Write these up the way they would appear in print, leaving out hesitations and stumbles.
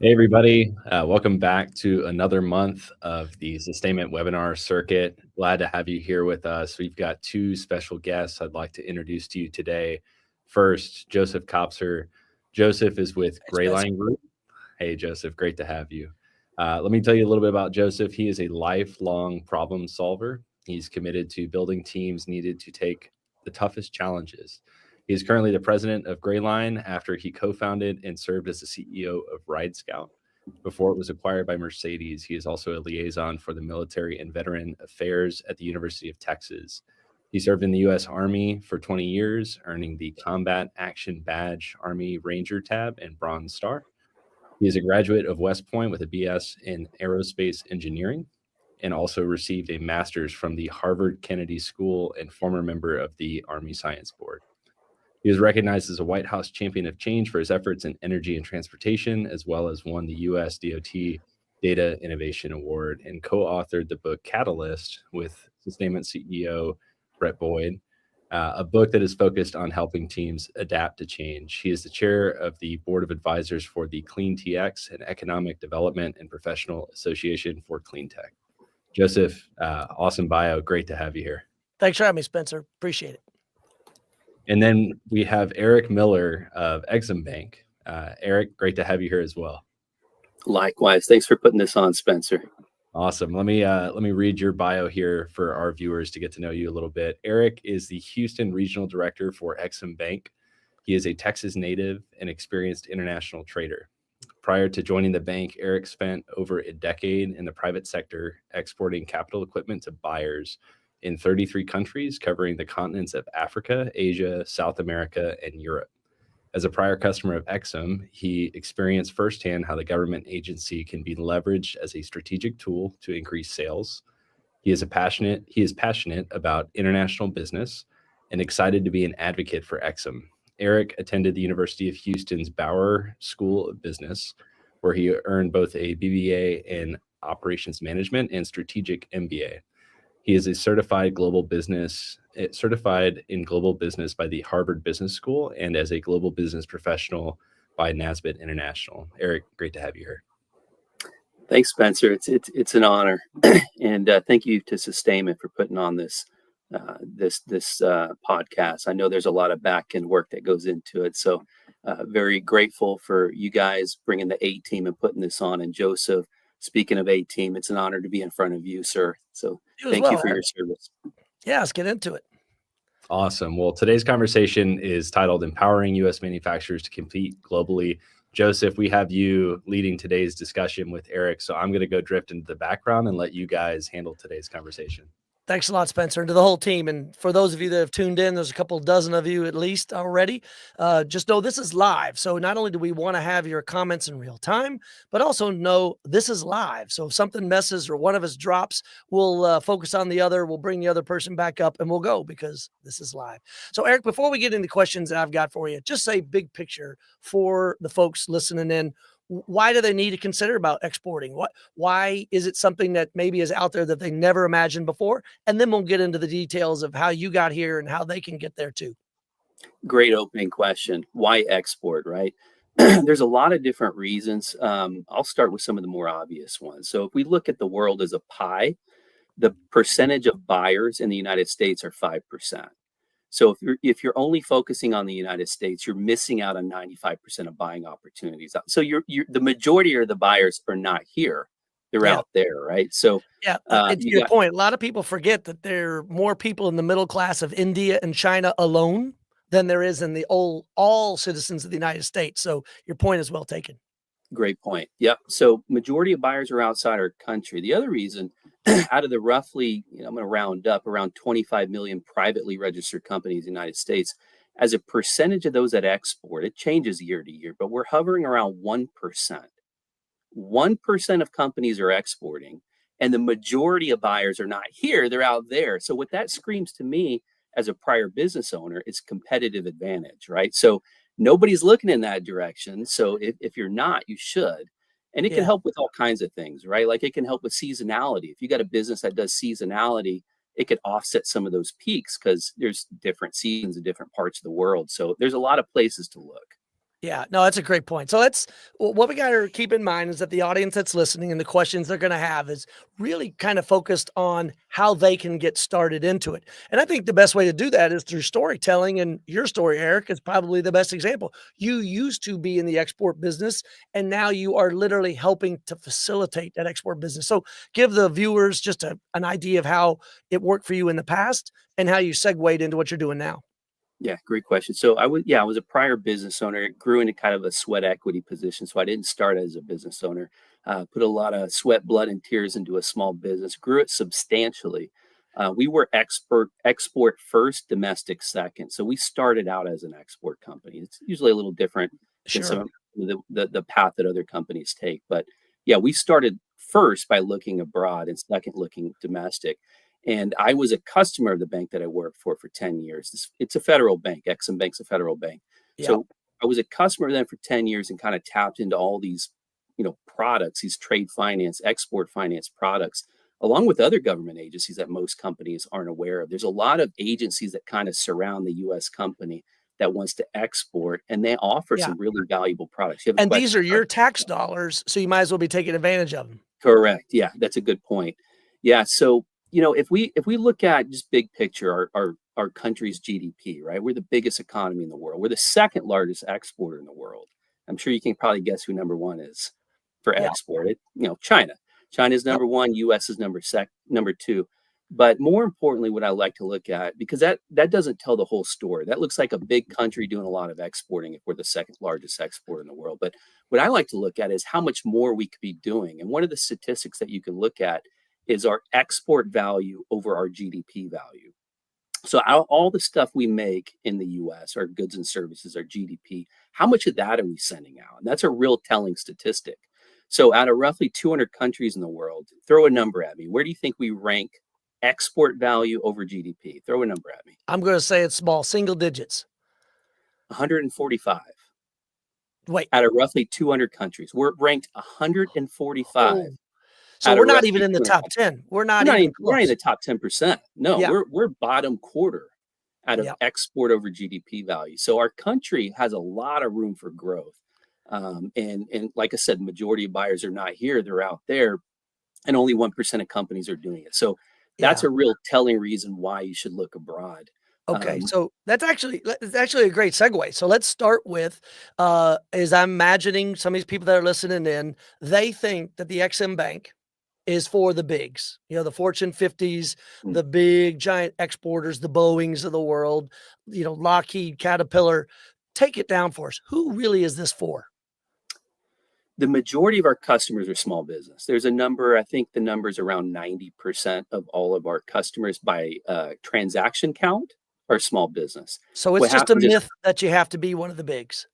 Hey, everybody. Welcome back to another month of the Sustainment webinar circuit. Glad to have you here with us. We've got two special guests I'd like to introduce to you today. First, Joseph Kopser. Joseph is with Thanks, Spencer. Greyline Group. Hey, Joseph, great to have you. Let me tell you a little bit about Joseph. He is a lifelong problem solver. He's committed to building teams needed to take the toughest challenges. He is currently the president of Greyline after he co-founded and served as the CEO of Ride Scout. Before it was acquired by Mercedes, he is also a liaison for the military and veteran affairs at the University of Texas. He served in the U.S. Army for 20 years, earning the Combat Action Badge, Army Ranger Tab, and Bronze Star. He is a graduate of West Point with a BS in aerospace engineering and also received a master's from the Harvard Kennedy School and former member of the Army Science Board. He was recognized as a White House champion of change for his efforts in energy and transportation, as well as won the U.S. DOT Data Innovation Award and co-authored the book Catalyst with Sustainment CEO Brett Boyd, a book that is focused on helping teams adapt to change. He is the chair of the board of advisors for the Clean TX and Economic Development and Professional Association for Clean Tech. Joseph, awesome bio. Great to have you here. Thanks for having me, Spencer. Appreciate it. And then we have Eric Miller of Exim Bank. Eric, great to have you here as well. Likewise. Thanks for putting this on, Spencer. Awesome. Let me read your bio here for our viewers to get to know you a little bit. Eric is the Houston Regional Director for Exim Bank. He is a Texas native and experienced international trader. Prior to joining the bank, Eric spent over a decade in the private sector exporting capital equipment to buyers in 33 countries, covering the continents of Africa, Asia, South America, and Europe. As a prior customer of Exim, he experienced firsthand how the government agency can be leveraged as a strategic tool to increase sales. He is passionate about international business and excited to be an advocate for Exim. Eric attended the University of Houston's Bauer School of Business, where he earned both a BBA in operations management and strategic MBA. He is a certified in global business by the Harvard Business School and as a global business professional by NASBIT International. Eric, great to have you here. Thanks, Spencer. It's an honor, and thank you to Sustainment for putting on this podcast. I know there's a lot of back end work that goes into it, so very grateful for you guys bringing the A team and putting this on. And Joseph, speaking of A team, it's an honor to be in front of you, sir. So thank you for your service. Yeah, let's get into it. Awesome. Well, today's conversation is titled Empowering U.S. Manufacturers to Compete Globally. Joseph, we have you leading today's discussion with Eric, so I'm going to go drift into the background and let you guys handle today's conversation. Thanks a lot, Spencer, and to the whole team. And for those of you that have tuned in, there's a couple dozen of you at least already. Just know this is live. So not only do we want to have your comments in real time, but also know this is live. So if something messes or one of us drops, we'll focus on the other. We'll bring the other person back up and we'll go because this is live. So Eric, before we get into questions that I've got for you, just say big picture for the folks listening in. Why do they need to consider about exporting? Why is it something that maybe is out there that they never imagined before? And then we'll get into the details of how you got here and how they can get there too. Great opening question. Why export, right? There's a lot of different reasons. I'll start with some of the more obvious ones. So if we look at the world as a pie, the percentage of buyers in the United States are 5%. So if you're only focusing on the United States, you're missing out on 95% of buying opportunities. So the majority of the buyers are not here; they're out there, right? So to your point, a lot of people forget that there are more people in the middle class of India and China alone than there is in the all citizens of the United States. So your point is well taken. Great point. Yep. So majority of buyers are outside our country. The other reason, out of the roughly, I'm going to round up, around 25 million privately registered companies in the United States, as a percentage of those that export, it changes year to year, but we're hovering around 1%. 1% of companies are exporting, and the majority of buyers are not here, they're out there. So what that screams to me as a prior business owner is competitive advantage, right? So nobody's looking in that direction. So if you're not, you should. And it can help with all kinds of things, right? Like it can help with seasonality. If you got a business that does seasonality, it could offset some of those peaks because there's different seasons in different parts of the world. So there's a lot of places to look. Yeah, no, that's a great point. So what we got to keep in mind is that the audience that's listening and the questions they're going to have is really kind of focused on how they can get started into it. And I think the best way to do that is through storytelling. And your story, Eric, is probably the best example. You used to be in the export business, and now you are literally helping to facilitate that export business. So give the viewers just an idea of how it worked for you in the past and how you segued into what you're doing now. Yeah, great question. So I was a prior business owner. It grew into kind of a sweat equity position. So I didn't start as a business owner. Put a lot of sweat, blood, and tears into a small business. Grew it substantially. We were export first, domestic second. So we started out as an export company. It's usually a little different than some Sure. of the path that other companies take. But yeah, we started first by looking abroad and second looking domestic. And I was a customer of the bank that I worked for 10 years. It's a federal bank. Exim Bank's a federal bank. Yep. So I was a customer of them for 10 years and kind of tapped into all these, products, these trade finance, export finance products, along with other government agencies that most companies aren't aware of. There's a lot of agencies that kind of surround the US company that wants to export, and they offer Yeah. some really valuable products. You have a And these question are about. your tax dollars, so you might as well be taking advantage of them. Correct. Yeah, that's a good point. Yeah, so if we look at just big picture, our country's GDP, right? We're the biggest economy in the world. We're the second largest exporter in the world. I'm sure you can probably guess who number one is for Yeah. export. China. China's Yep. number one. U.S. is number two. But more importantly, what I like to look at, because that doesn't tell the whole story. That looks like a big country doing a lot of exporting if we're the second largest exporter in the world. But what I like to look at is how much more we could be doing. And one of the statistics that you can look at is our export value over our GDP value. So all the stuff we make in the US, our goods and services, our GDP, how much of that are we sending out? And that's a real telling statistic. So out of roughly 200 countries in the world, throw a number at me. Where do you think we rank export value over GDP? Throw a number at me. I'm gonna say it's small, single digits. 145 Wait. out of roughly 200 countries. We're ranked 145 Oh, so out we're of not even roughly in the 200 top countries. 10. We're We're not not even even we're not in close. the top 10%. No, Yeah. we're bottom quarter out of Yep. export over GDP value. So our country has a lot of room for growth. And like I said, majority of buyers are not here; they're out there, and only 1% of companies are doing it. So that's Yeah. a real telling reason why you should look abroad. Okay. Um, So it's actually a great segue. So let's start with is I'm imagining some of these people that are listening in, they think that the XM Bank is for the bigs, the Fortune 50s, mm, the big giant exporters, the Boeings of the world, Lockheed, Caterpillar. Take it down for us. Who really is this for? the majority of our customers are small business. There's a number, I think the number is around 90% of all of our customers by transaction count are small business. So it's What just a happens is, myth that you have to be one of the bigs.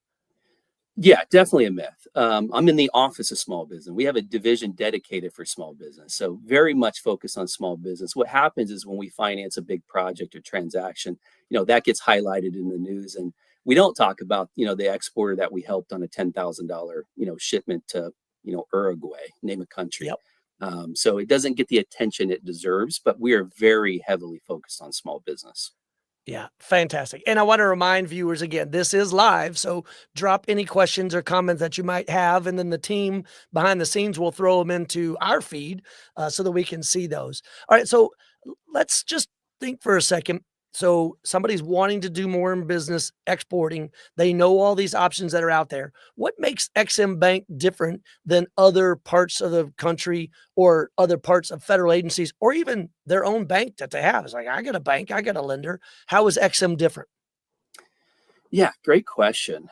yeah, definitely a myth. I'm in the office of small business. We have a division dedicated for small business. So very much focused on small business. What happens is when we finance a big project or transaction, that gets highlighted in the news. And we don't talk about, the exporter that we helped on a $10,000, shipment to, Uruguay, name a country. Yep. So it doesn't get the attention it deserves, but we are very heavily focused on small business. Yeah, fantastic. And I want to remind viewers again, this is live. So drop any questions or comments that you might have. And then the team behind the scenes will throw them into our feed so that we can see those. All right. So let's just think for a second. So somebody's wanting to do more in business exporting. They know all these options that are out there. What makes XM Bank different than other parts of the country or other parts of federal agencies or even their own bank that they have? It's like, I got a bank, I got a lender. How is XM different? Yeah, great question.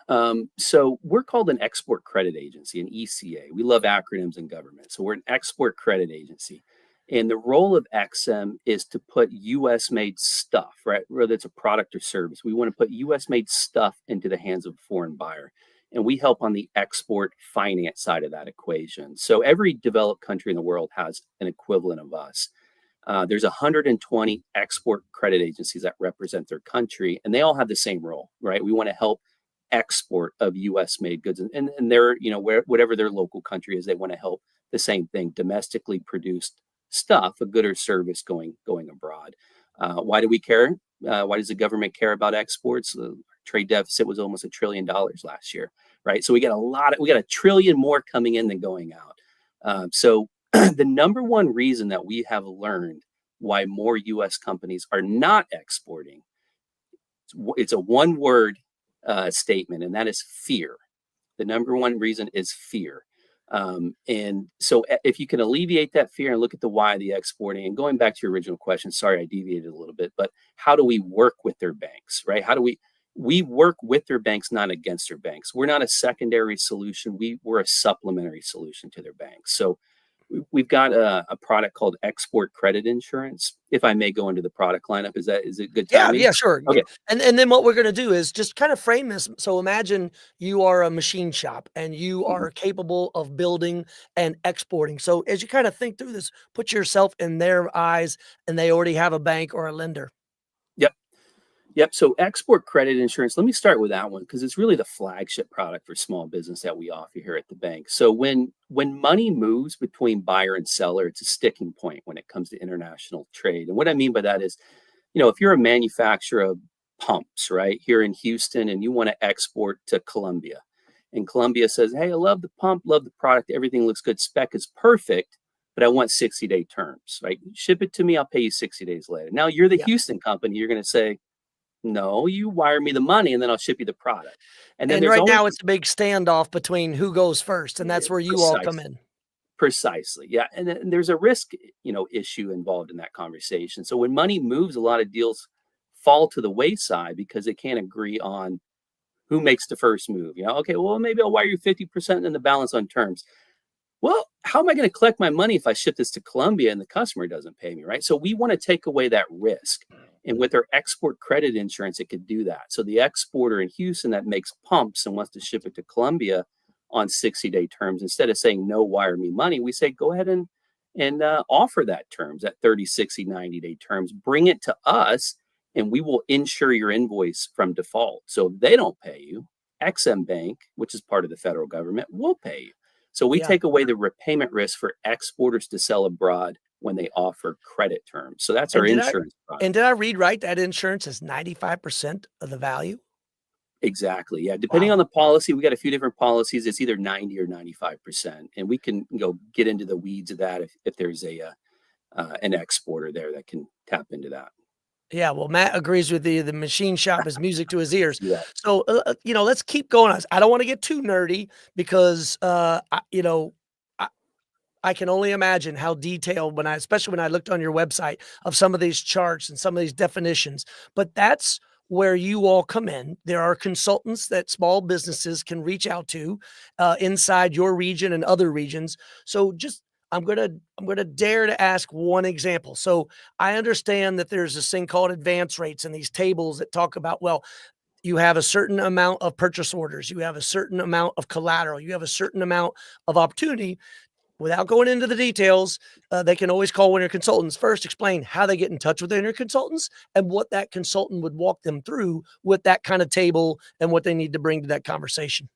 So we're called an export credit agency, an ECA. We love acronyms in government. So we're an export credit agency. And the role of XM is to put US made stuff, right? Whether it's a product or service, we want to put US made stuff into the hands of a foreign buyer. And we help on the export finance side of that equation. So every developed country in the world has an equivalent of us. There's 120 export credit agencies that represent their country, and they all have the same role, right? We want to help export of U.S. made goods, and they're whatever their local country is, they want to help the same thing, domestically produced stuff, a good or service going abroad. Why do we care? Why does the government care about exports? The trade deficit was almost $1 trillion last year. right? So we got a trillion more coming in than going out. So the number one reason that we have learned why more U.S. companies are not exporting, it's a one word statement, and that is fear. The number one reason is fear. And so if you can alleviate that fear and look at the why of the exporting, and going back to your original question, sorry, I deviated a little bit, but how do we work with their banks, right? How do we work with their banks, not against their banks. We're not a secondary solution. We're a supplementary solution to their banks. So we've got a product called export credit insurance. If I may go into the product lineup, is it good Yeah, timing? yeah, sure. Okay. And then what we're gonna do is just kind of frame this. So imagine you are a machine shop and you Mhm. are capable of building and exporting. So as you kind of think through this, put yourself in their eyes and they already have a bank or a lender. Yep. Yep. So export credit insurance, let me start with that one because it's really the flagship product for small business that we offer here at the bank. So when money moves between buyer and seller, it's a sticking point when it comes to international trade. And what I mean by that is, if you're a manufacturer of pumps, right, here in Houston, and you want to export to Colombia, and Colombia says, "Hey, I love the pump, love the product, everything looks good, spec is perfect, but I want 60-day terms, right? Ship it to me, I'll pay you 60 days later." Now you're the Yeah. Houston company, you're going to say, "No, you wire me the money and then I'll ship you the product." And then And there's right always now it's a big standoff between who goes first, and yeah, that's where you all come precisely. in. Precisely. Yeah. And then there's a risk, issue involved in that conversation. So when money moves, a lot of deals fall to the wayside because they can't agree on who makes the first move. Okay, well, maybe I'll wire you 50% and then the balance on terms. Well, how am I going to collect my money if I ship this to Colombia and the customer doesn't pay me, right? So we want to take away that risk. And with our export credit insurance, it could do that. So the exporter in Houston that makes pumps and wants to ship it to Colombia on 60-day terms, instead of saying no, wire me money, we say go ahead and offer that terms at 30, 60, 90-day terms. Bring it to us and we will insure your invoice from default. So if they don't pay you, XM Bank, which is part of the federal government, will pay you. So we Yeah. take away the repayment risk for exporters to sell abroad when they offer credit terms. So that's our And did I insurance product. and did I read right that insurance is 95% of the value? Exactly. Yeah. Depending Wow. on the policy, we got a few different policies. It's either 90 or 95%. And we can get into the weeds of that if there's an exporter there that can tap into that. Yeah, well, Matt agrees with you. The machine shop is music to his ears. Yeah. So, let's keep going. I don't want to get too nerdy because, I, I can only imagine how detailed especially when I looked on your website of some of these charts and some of these definitions. But that's where you all come in. There are consultants that small businesses can reach out to inside your region and other regions. So, just I'm gonna dare to ask one example. So I understand that there's this thing called advance rates and these tables that talk about, well, you have a certain amount of purchase orders, you have a certain amount of collateral, you have a certain amount of opportunity. Without going into the details, they can always call one of your consultants. First, explain how they get in touch with one of your consultants and what that consultant would walk them through with that kind of table and what they need to bring to that conversation.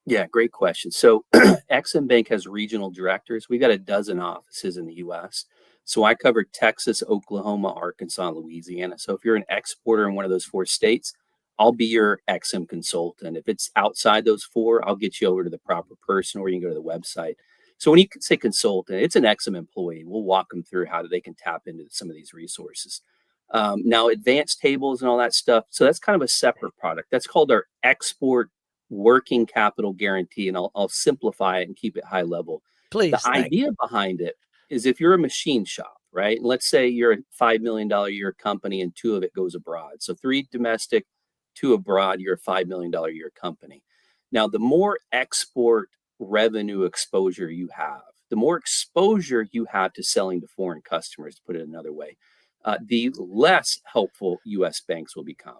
Yeah, great question. So Exim Bank has regional directors. We've got a dozen offices in the US. So I cover Texas, Oklahoma, Arkansas, and Louisiana. So if you're an exporter in one of those four states, I'll be your Exim consultant. If it's outside those four, I'll get you over to the proper person or you can go to the website. So when you say consultant, it's an Exim employee. We'll walk them through how they can tap into some of these resources. Now, advanced tables and all that stuff. So that's kind of a separate product. That's called our export working capital guarantee, and I'll simplify it and keep it high level. The Please, thank idea behind it is if you're a machine shop, right? And let's say you're a $5 million a year company and two of it goes abroad. So three domestic, two abroad, you're a $5 million a year company. Now, the more export revenue exposure you have, the more exposure you have to selling to foreign customers, to put it another way, the less helpful US banks will become.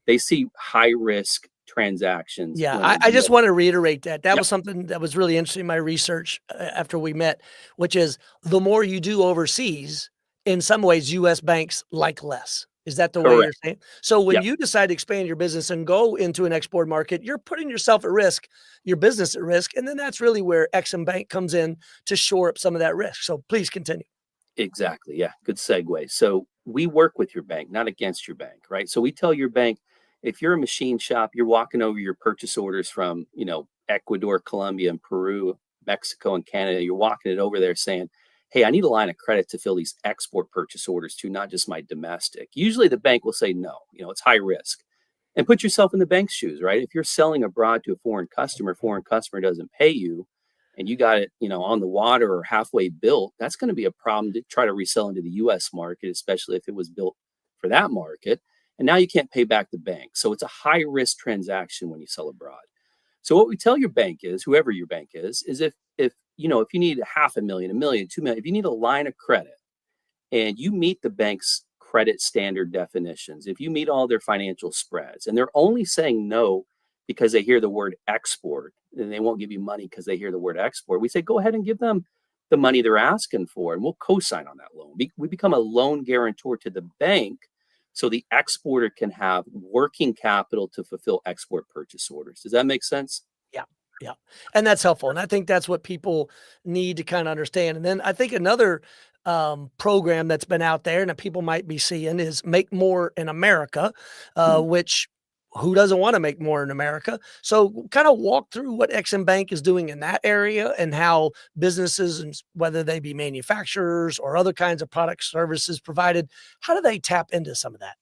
They see high risk transactions Yeah, when I just want to reiterate that. That Yep, was something that was really interesting in my research after we met, which is the more you do overseas, in some ways, US banks like less. Is that the way you're correct. saying? So when Yep, you decide to expand your business and go into an export market, you're putting yourself at risk, your business at risk, and then that's really where Exim Bank comes in to shore up some of that risk. So please continue. exactly. Yeah, good segue. So we work with your bank, not against your bank, right? So we tell your bank, If you're a machine shop, you're walking over your purchase orders from, Ecuador, Colombia, and Peru, Mexico, and Canada. You're walking it over there saying, hey, I need a line of credit to fill these export purchase orders too, not just my domestic. Usually the bank will say no, it's high risk. And put yourself in the bank's shoes, right? If you're selling abroad to a foreign customer doesn't pay you, and you got it, on the water or halfway built, that's going to be a problem to try to resell into the US market, especially if it was built for that market. And now you can't pay back the bank. So it's a high risk transaction when you sell abroad. So what we tell your bank is, whoever your bank is if you need $500,000, $1 million, $2 million, if you need a line of credit and you meet the bank's credit standard definitions, if you meet all their financial spreads, and they're only saying no because they hear the word export, and they won't give you money because they hear the word export, we say, go ahead and give them the money they're asking for, and we'll co-sign on that loan. We become a loan guarantor to the bank so the exporter can have working capital to fulfill export purchase orders. Does that make sense? Yeah. Yeah. And that's helpful. And I think that's what people need to kind of understand. And then I think another program that's been out there and that people might be seeing is Make More in America, Mhm. which who doesn't want to make more in America? So kind of walk through what Exim Bank is doing in that area and how businesses, and whether they be manufacturers or other kinds of products, services provided, how do they tap into some of that?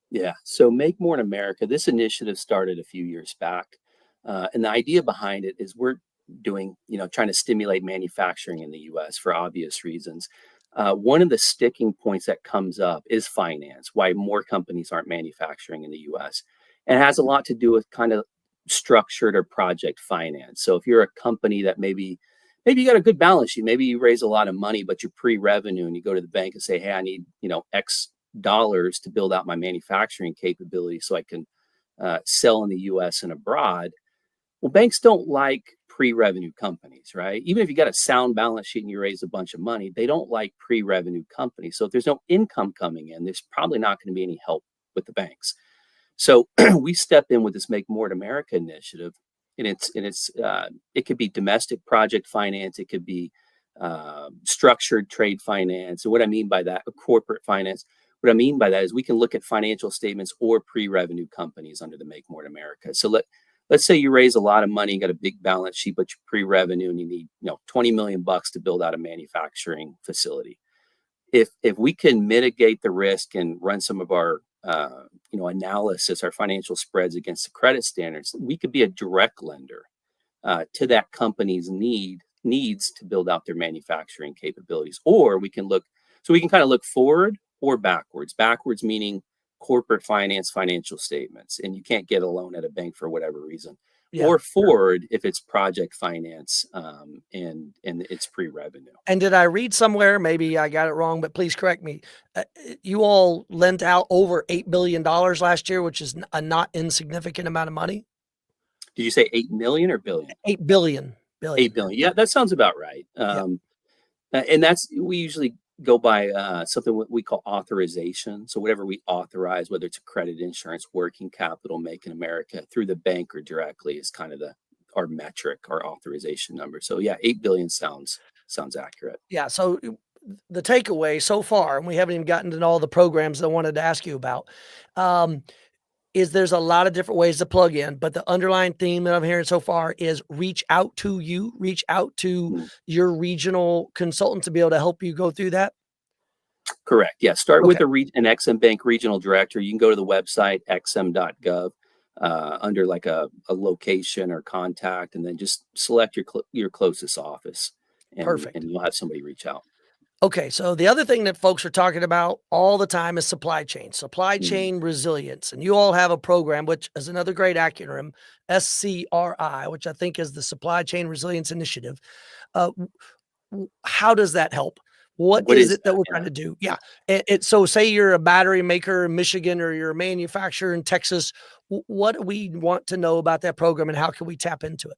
Yeah. So Make More in America, this initiative started a few years back. And the idea behind it is we're doing, trying to stimulate manufacturing in the US for obvious reasons. One of the sticking points that comes up is finance, why more companies aren't manufacturing in the US. And it has a lot to do with kind of structured or project finance. So if you're a company that maybe you got a good balance sheet, maybe you raise a lot of money, but you're pre-revenue and you go to the bank and say, hey, I need, X dollars to build out my manufacturing capability so I can sell in the US and abroad. Well, banks don't like pre-revenue companies, right? Even if you got a sound balance sheet and you raise a bunch of money, they don't like pre-revenue companies. So if there's no income coming in, there's probably not going to be any help with the banks. So we step in with this Make More in America initiative, and it could be domestic project finance, it could be structured trade finance. And what I mean by that, corporate finance. What I mean by that is we can look at financial statements or pre-revenue companies under the Make More in America. So let's say you raise a lot of money, you got a big balance sheet, but you're pre-revenue and you need, $20 million to build out a manufacturing facility. If we can mitigate the risk and run some of our analysis, our financial spreads against the credit standards, we could be a direct lender to that company's needs to build out their manufacturing capabilities. Or we can kind of look forward or backwards. Backwards meaning corporate finance financial statements, and you can't get a loan at a bank for whatever reason. Yeah. Or forward if it's project finance and it's pre-revenue. And did I read somewhere, maybe I got it wrong, but please correct me. You all lent out over $8 billion last year, which is a not insignificant amount of money. Did you say 8 million or billion? 8 billion. 8 billion. Yeah, that sounds about right. And we usually go by something we call authorization. So whatever we authorize, whether it's a credit, insurance, working capital, Make in America, through the bank or directly, is kind of our metric, our authorization number. So yeah, 8 billion sounds accurate. Yeah. So the takeaway so far, and we haven't even gotten to all the programs I wanted to ask you about, is there's a lot of different ways to plug in, but the underlying theme that I'm hearing so far is reach out to Mhm. your regional consultant to be able to help you go through that. Correct. Yeah. Start Okay. with an XM Bank regional director. You can go to the website xm.gov under like a location or contact, and then just select your closest office, and Perfect. you'll have somebody reach out. Okay, so the other thing that folks are talking about all the time is supply Mhm. chain resilience. And you all have a program, which is another great acronym, SCRI, which I think is the Supply Chain Resilience Initiative. Uh, how does that help? What What is is it that that? we're Yeah. trying to do? Yeah. So say you're a battery maker in Michigan or you're a manufacturer in Texas. What do we want to know about that program and how can we tap into it?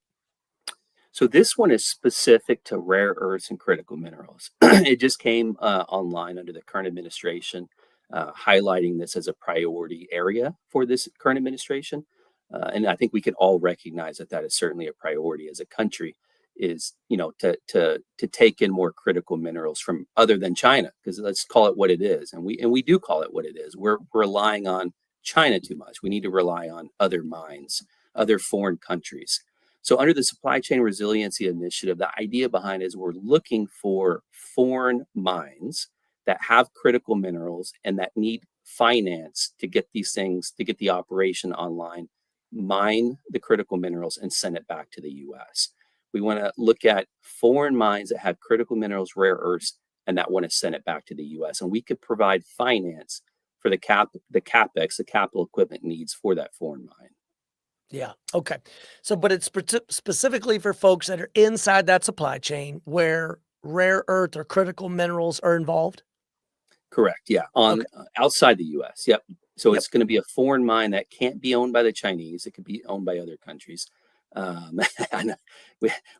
So this one is specific to rare earths and critical minerals. It just came online under the current administration, highlighting this as a priority area for this current administration. And I think we can all recognize that that is certainly a priority as a country. Is to take in more critical minerals from other than China, because let's call it what it is, and we do call it what it is. We're relying on China too much. We need to rely on other mines, other foreign countries. So under the Supply Chain Resiliency Initiative, the idea behind it is we're looking for foreign mines that have critical minerals and that need finance to get these things, to get the operation online, mine the critical minerals and send it back to the US. We want to look at foreign mines that have critical minerals, rare earths, and that want to send it back to the US. And we could provide finance for the capex, the capital equipment needs for that foreign mine. Yeah. Okay. So, but it's specifically for folks that are inside that supply chain where rare earth or critical minerals are involved. Correct. Yeah. On Okay. outside the US. Yep. So Yep. it's going to be a foreign mine that can't be owned by the Chinese. It could be owned by other countries. And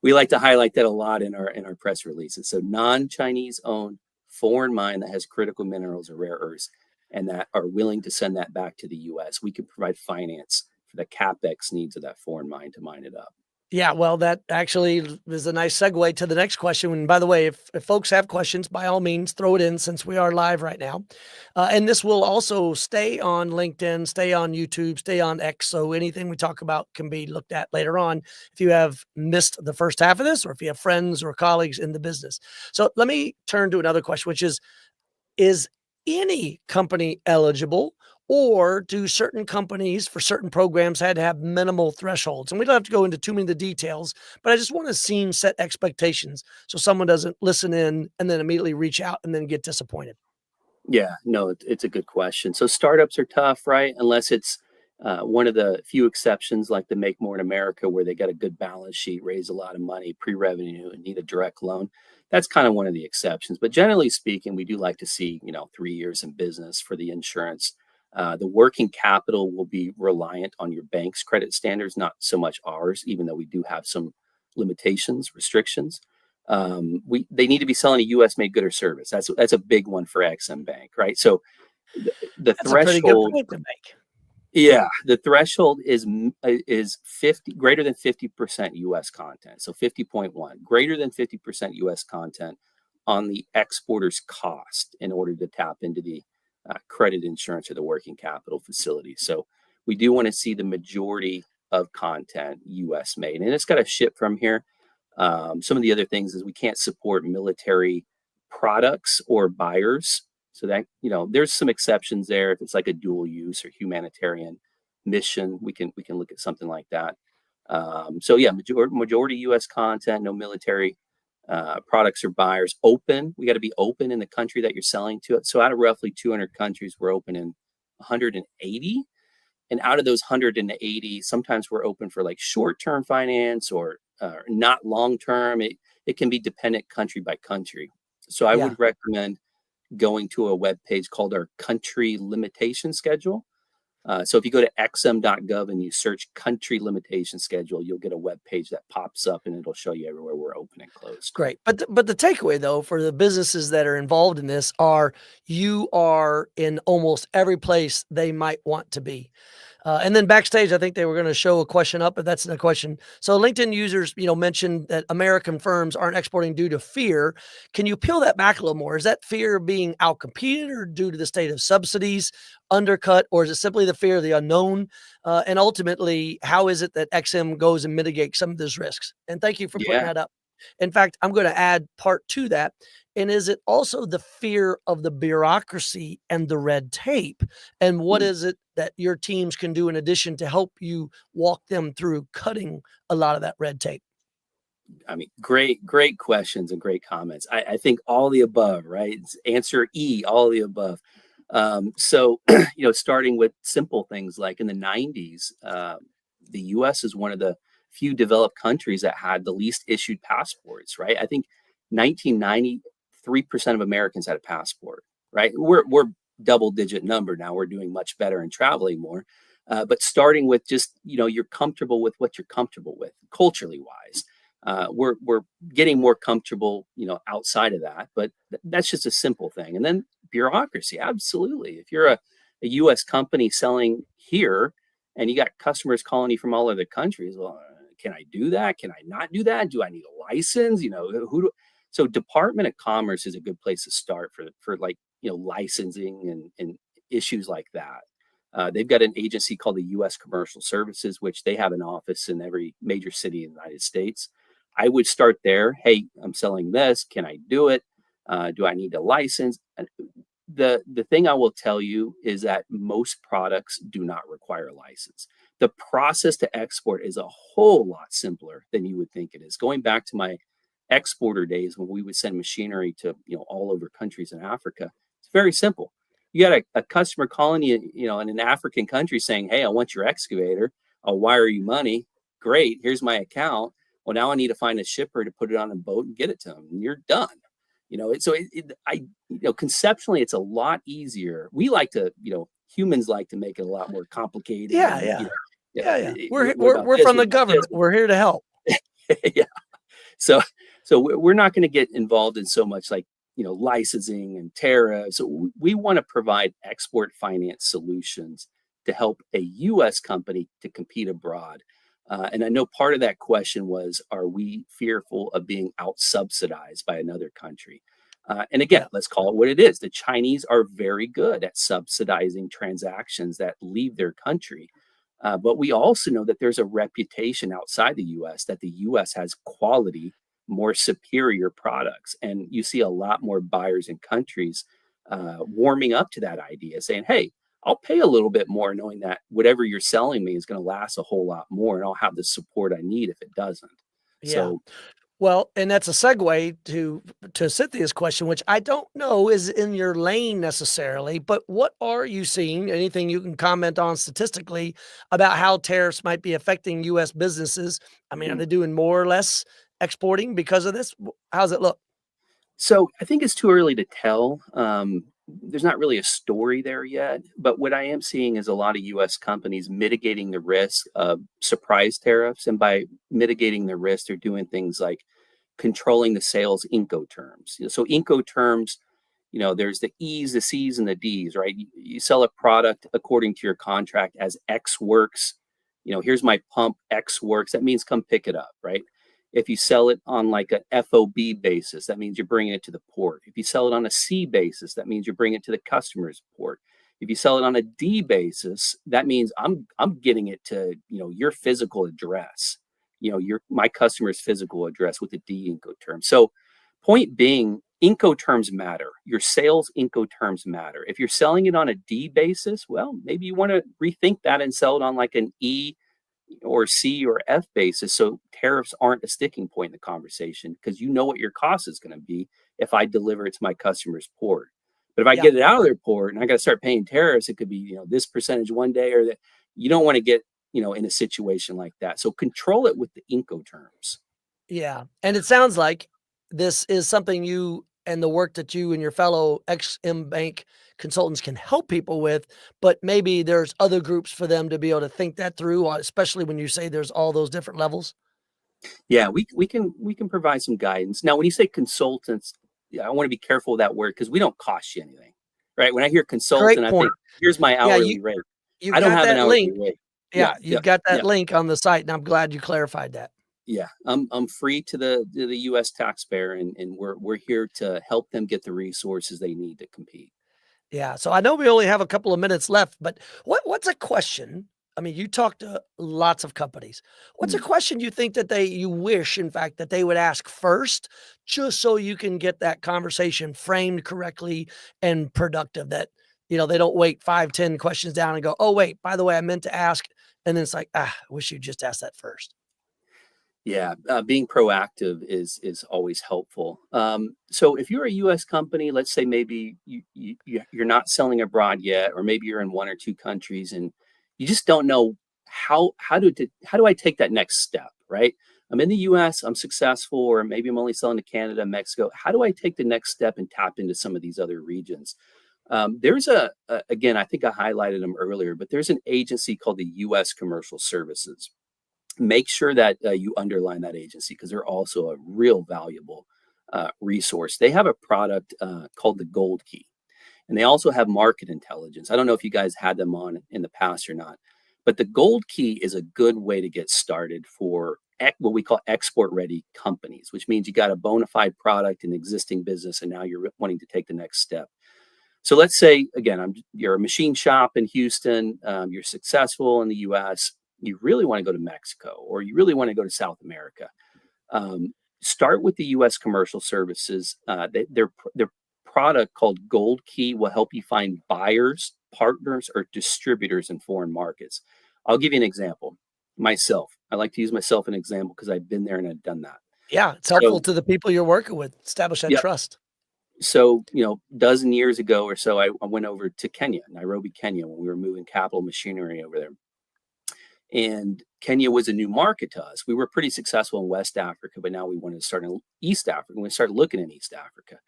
we like to highlight that a lot in our press releases. So non-Chinese owned foreign mine that has critical minerals or rare earths and that are willing to send that back to the US. We can provide finance for the capex needs of that foreign mine to mine it up. Yeah, well, that actually is a nice segue to the next question. And by the way, if folks have questions, by all means, throw it in since we are live right now. And this will also stay on LinkedIn, stay on YouTube, stay on X. So anything we talk about can be looked at later on if you have missed the first half of this or if you have friends or colleagues in the business. So let me turn to another question, which is any company eligible, or do certain companies for certain programs had to have minimal thresholds? And we don't have to go into too many of the details, but I just want to set expectations so someone doesn't listen in and then immediately reach out and then get disappointed. Yeah, no, it's a good question. So startups are tough, right? Unless it's one of the few exceptions like the Make More in America, where they got a good balance sheet, raise a lot of money, pre-revenue, and need a direct loan. That's kind of one of the exceptions. But generally speaking, we do like to see, 3 years in business for the insurance. The working capital will be reliant on your bank's credit standards, not so much ours, even though we do have some limitations, restrictions. They need to be selling a U.S. made good or service. That's a big one for XM Bank, right? So the That's a pretty good threshold, point to make. yeah, the threshold is 50 greater than 50% U.S. content. So 50.1 greater than 50% U.S. content on the exporter's cost in order to tap into the credit insurance or the working capital facility. So we do want to see the majority of content U.S. made, and it's got to ship from here. Some of the other things is we can't support military products or buyers. So that, there's some exceptions there. If it's like a dual use or humanitarian mission, we can look at something like that. So yeah, majority U.S. content, no military products or buyers. Open, we got to be open in the country that you're selling to. So out of roughly 200 countries, we're open in 180. And out of those 180, sometimes we're open for like short-term finance or not long-term. It can be dependent country by country. So I Yeah. would recommend going to a web page called our country limitation schedule. So if you go to xm.gov and you search country limitation schedule, you'll get a web page that pops up and it'll show you everywhere we're open and closed. Great. But the takeaway though for the businesses that are involved in this are you are in almost every place they might want to be. And then backstage, I think they were going to show a question up, but that's not a question. So LinkedIn users, mentioned that American firms aren't exporting due to fear. Can you peel that back a little more? Is that fear of being outcompeted or due to the state of subsidies, undercut, or is it simply the fear of the unknown? And ultimately, how is it that XM goes and mitigates some of those risks? And thank you for putting Yeah. that up. In fact, I'm going to add part to that. And is it also the fear of the bureaucracy and the red tape? And what is it that your teams can do in addition to help you walk them through cutting a lot of that red tape? I mean, great questions and great comments. I think all the above, right? It's answer E, all the above. So, starting with simple things like in the 90s, the US is one of the few developed countries that had the least issued passports, right? I think 1990, 3% of Americans had a passport, right? We're double digit number now. We're doing much better and traveling more. But starting with just, you're comfortable with what you're comfortable with culturally wise. We're getting more comfortable, outside of that, but that's just a simple thing. And then bureaucracy, absolutely. If you're a U.S. company selling here and you got customers calling you from all other countries, well, can I do that? Can I not do that? Do I need a license? So Department of Commerce is a good place to start for like, licensing and issues like that. They've got an agency called the U.S. Commercial Services, which they have an office in every major city in the United States. I would start there. Hey, I'm selling this. Can I do it? Do I need a license? The thing I will tell you is that most products do not require a license. The process to export is a whole lot simpler than you would think it is. Going back to my exporter days when we would send machinery to all over countries in Africa, it's very simple. You got a customer calling you, in an African country saying, "Hey, I want your excavator. I'll wire you money. Great, here's my account. Well, now I need to find a shipper to put it on a boat and get it to them, and you're done." Conceptually, it's a lot easier. We like to, humans like to make it a lot more complicated. Yeah. We're from the government. We're here to help. Yeah. So we're not going to get involved in so much like, licensing and tariffs. So we want to provide export finance solutions to help a U.S. company to compete abroad. And I know part of that question was, are we fearful of being out subsidized by another country? And again, let's call it what it is. The Chinese are very good at subsidizing transactions that leave their country. But we also know that there's a reputation outside the U.S. that the U.S. has quality, more superior products. And you see a lot more buyers in countries warming up to that idea, saying, "Hey, I'll pay a little bit more knowing that whatever you're selling me is going to last a whole lot more, and I'll have the support I need if it doesn't." Yeah. So Well, and that's a segue to Cynthia's question, which I don't know is in your lane necessarily, but what are you seeing? Anything you can comment on statistically about how tariffs might be affecting U.S. businesses? I mean, are they doing more or less exporting because of this? How's it look? So I think it's too early to tell. There's not really a story there yet, but what I am seeing is a lot of U.S. companies mitigating the risk of surprise tariffs, and by mitigating the risk, they're doing things like controlling the sales Incoterms. So Incoterms, there's the E's, the C's, and the D's, right? You sell a product according to your contract as X works. Here's my pump, X works. That means come pick it up, right? If you sell it on like an FOB basis, that means you're bringing it to the port. If you sell it on a C basis, that means you're bringing it to the customer's port. If you sell it on a D basis, that means I'm getting it to your physical address, my customer's physical address with a D Incoterm. So, point being, Incoterms matter. Your sales Incoterms matter. If you're selling it on a D basis, well, maybe you want to rethink that and sell it on like an E or C or F basis, so tariffs aren't a sticking point in the conversation, because you know what your cost is going to be if I deliver it to my customer's port. But if I get it out of their port and I got to start paying tariffs, it could be this percentage one day, or that you don't want to get in a situation like that. So control it with the Incoterms. Yeah, and it sounds like this is something you and the work that you and your fellow ex-M Bank consultants can help people with, but maybe there's other groups for them to be able to think that through, especially when you say there's all those different levels. Yeah, we can provide some guidance. Now, when you say consultants, I want to be careful with that word, because we don't cost you anything, right? When I hear consultant, Great I point. think, here's my Yeah, hourly rate. you've I don't got have an that hourly link. rate. Yeah, Yeah, you've yeah, got that yeah, link on the site, and I'm glad you clarified that. yeah. I'm free to the U.S. taxpayer, and we're here to help them get the resources they need to compete. Yeah, so I know we only have a couple of minutes left, but what's a question? I mean, you talk to lots of companies. What's a Hmm. question you think that you wish, in fact, that they would ask first, just so you can get that conversation framed correctly and productive? That they don't wait 5, 10 questions down and go, "Oh, wait, by the way, I meant to ask," and then it's like, I wish you just asked that first. Yeah, being proactive is always helpful. So if you're a U.S. company, let's say maybe you're not selling abroad yet, or maybe you're in one or two countries, and you just don't know how do I take that next step, right? I'm in the U.S., I'm successful, or maybe I'm only selling to Canada, Mexico. How do I take the next step and tap into some of these other regions? There's again, I think I highlighted them earlier, but there's an agency called the U.S. Commercial Services. Make sure that you underline that agency, because they're also a real valuable resource. They have a product called the Gold Key, and they also have market intelligence. I don't know if you guys had them on in the past or not, but the Gold Key is a good way to get started for what we call export ready companies, which means you got a bona fide product, an existing business, and now you're wanting to take the next step. So let's say again, you're a machine shop in Houston. You're successful in the U.S. You really want to go to Mexico, or you really want to go to South America. Start with the U.S. Commercial Services. Their product called Gold Key will help you find buyers, partners, or distributors in foreign markets. I'll give you an example. Myself, I like to use myself as an example because I've been there and I've done that. Yeah, it's helpful So, to the people you're working with, establish that yeah. trust. So, dozen years ago or so, I went over to Kenya, Nairobi, Kenya, when we were moving capital machinery over there. And Kenya was a new market to us. We were pretty successful in West Africa, but now we wanted to start in East Africa. We started looking in East Africa.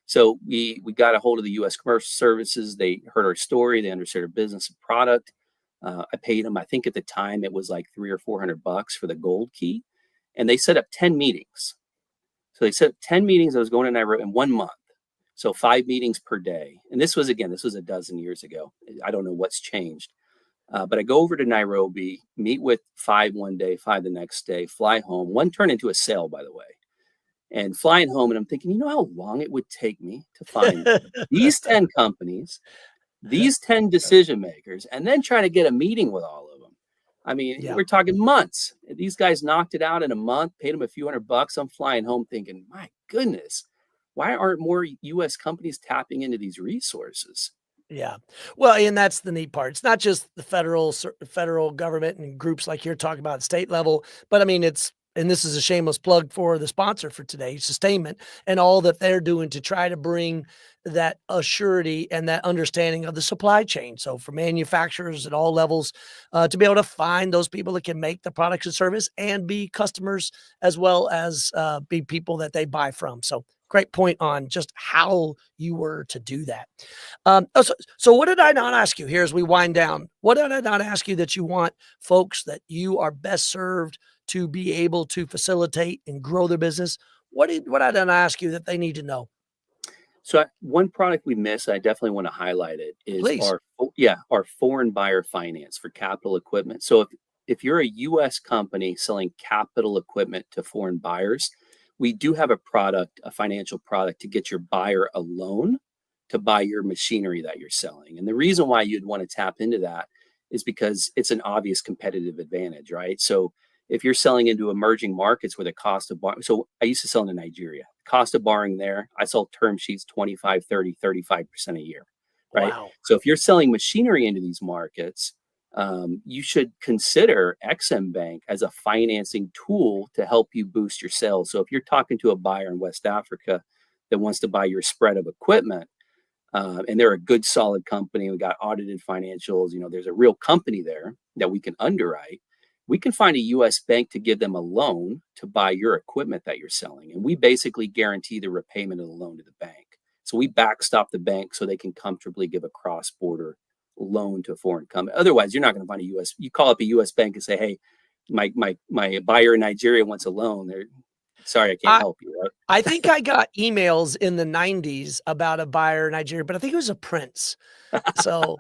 So we got a hold of the U.S. Commercial Services. They heard our story. They understood our business and product. I paid them. I think at the time it was like $300 or $400 for the Gold Key, and they set up 10 meetings. So they set up 10 meetings. I was going to Nairobi in 1 month. So 5 meetings per day. And this was a dozen years ago. I don't know what's changed. But I go over to Nairobi, meet with 5 one day, 5 the next day, fly home. One turned into a sale, by the way. And flying home, and I'm thinking, you know how long it would take me to find these 10 companies, these 10 decision makers, and then try to get a meeting with all of them. I mean, Yeah. we're talking months. These guys knocked it out in a month, paid them a few $100. I'm flying home thinking, my goodness, why aren't more U.S. companies tapping into these resources? Yeah. Well, and that's the neat part. It's not just the federal government and groups like you're talking about at state level, but I mean, and this is a shameless plug for the sponsor for today, Sustainment, and all that they're doing to try to bring that assurity and that understanding of the supply chain. So for manufacturers at all levels, to be able to find those people that can make the products and service and be customers as well as be people that they buy from. So great point on just how you were to do that. So what did I not ask you here as we wind down? What did I not ask you that you want folks that you are best served to be able to facilitate and grow their business? What did I not ask you that they need to know? So one product we miss, I definitely want to highlight it, is Please. our foreign buyer finance for capital equipment. So if you're a U.S. company selling capital equipment to foreign buyers, we do have a financial product to get your buyer a loan to buy your machinery that you're selling. And the reason why you'd want to tap into that is because it's an obvious competitive advantage, right? So if you're selling into emerging markets where the cost of borrowing, so I used to sell into Nigeria, cost of borrowing there, I sold term sheets 25, 30, 35% a year, right? Wow. So if you're selling machinery into these markets, you should consider XM Bank as a financing tool to help you boost your sales. So if you're talking to a buyer in West Africa that wants to buy your spread of equipment, and they're a good, solid company, we got audited financials, there's a real company there that we can underwrite. We can find a U.S. bank to give them a loan to buy your equipment that you're selling. And we basically guarantee the repayment of the loan to the bank. So we backstop the bank so they can comfortably give a cross-border loan to a foreign company. Otherwise, you're not going to find you call up a U.S. bank and say, hey, my buyer in Nigeria wants a loan. Sorry, I can't help you. Right? I think I got emails in the 90s about a buyer in Nigeria, but I think it was a prince. So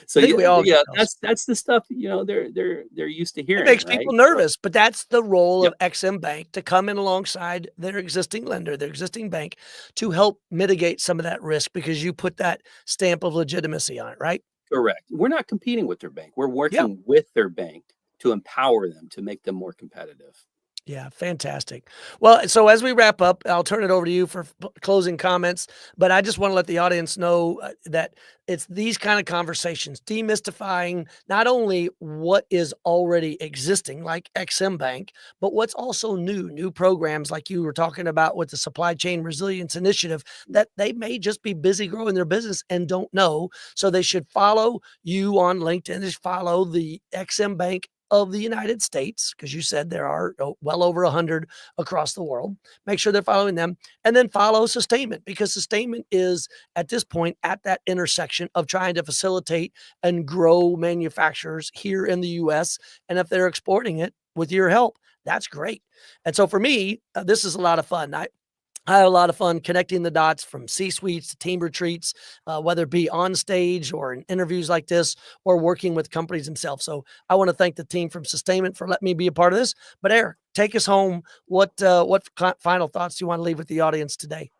So I think we all get those. that's the stuff they're used to It hearing. makes Right? people nervous, but that's the role Yep. of XM Bank, to come in alongside their existing lender, their existing bank, to help mitigate some of that risk because you put that stamp of legitimacy on it, right? Correct. We're not competing with their bank. We're Yeah. working with their bank to empower them, to make them more competitive. Yeah, fantastic. Well, so as we wrap up, I'll turn it over to you for closing comments, but I just want to let the audience know that it's these kind of conversations, demystifying not only what is already existing, like XM Bank, but what's also new programs like you were talking about with the Supply Chain Resilience Initiative that they may just be busy growing their business and don't know. So they should follow you on LinkedIn, they should follow the XM Bank of the United States, because you said there are well over 100 across the world. Make sure they're following them, and then follow Sustainment, because Sustainment is at this point at that intersection of trying to facilitate and grow manufacturers here in the US. And if they're exporting it with your help, that's great. And so for me, this is a lot of fun. I had a lot of fun connecting the dots from C-suites to team retreats, whether it be on stage or in interviews like this or working with companies themselves. So I want to thank the team from Sustainment for letting me be a part of this. But Eric, take us home. What final thoughts do you want to leave with the audience today?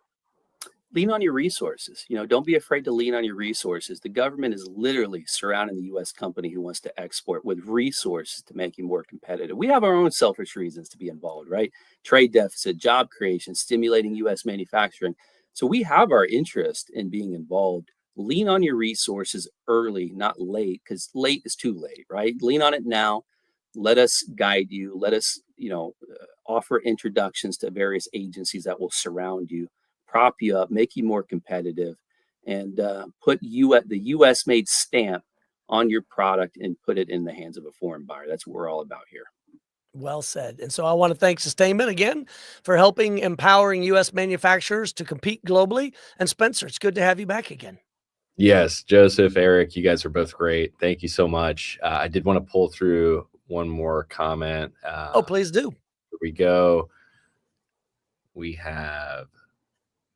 lean on your resources. Don't be afraid to lean on your resources. The government is literally surrounding the U.S. company who wants to export with resources to make you more competitive. We have our own selfish reasons to be involved, right? Trade deficit, job creation, stimulating U.S. manufacturing. So we have our interest in being involved. Lean on your resources early, not late, because late is too late, right? Lean on it now. Let us guide you. Let us, offer introductions to various agencies that will surround you, prop you up, make you more competitive, and put the U.S. made stamp on your product and put it in the hands of a foreign buyer. That's what we're all about here. Well said. And so I want to thank Sustainment again for helping empowering U.S. manufacturers to compete globally. And Spencer, it's good to have you back again. Yes, Joseph, Eric, you guys are both great. Thank you so much. I did want to pull through one more comment. Oh, please do. Here we go. We have,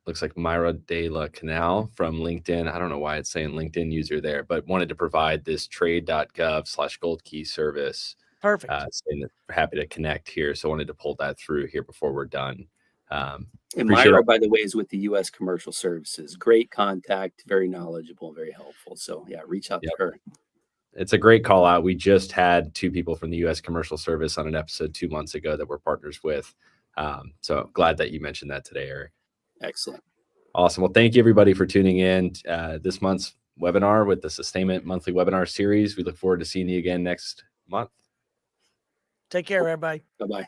looks like Myra de la Canal from LinkedIn. I don't know why it's saying LinkedIn user there, but wanted to provide this trade.gov/gold key service. Perfect. Saying that we're happy to connect here. So I wanted to pull that through here before we're done. And Myra, by the way, is with the U.S. Commercial Services. Great contact, very knowledgeable, very helpful. So yeah, reach out to her. It's a great call out. We just had 2 people from the U.S. Commercial Service on an episode 2 months ago that we're partners with. So glad that you mentioned that today, Eric. Excellent. Awesome. Well, thank you everybody for tuning in this month's webinar with the Sustainment monthly webinar series. We look forward to seeing you again next month. Take care, everybody. Bye-bye.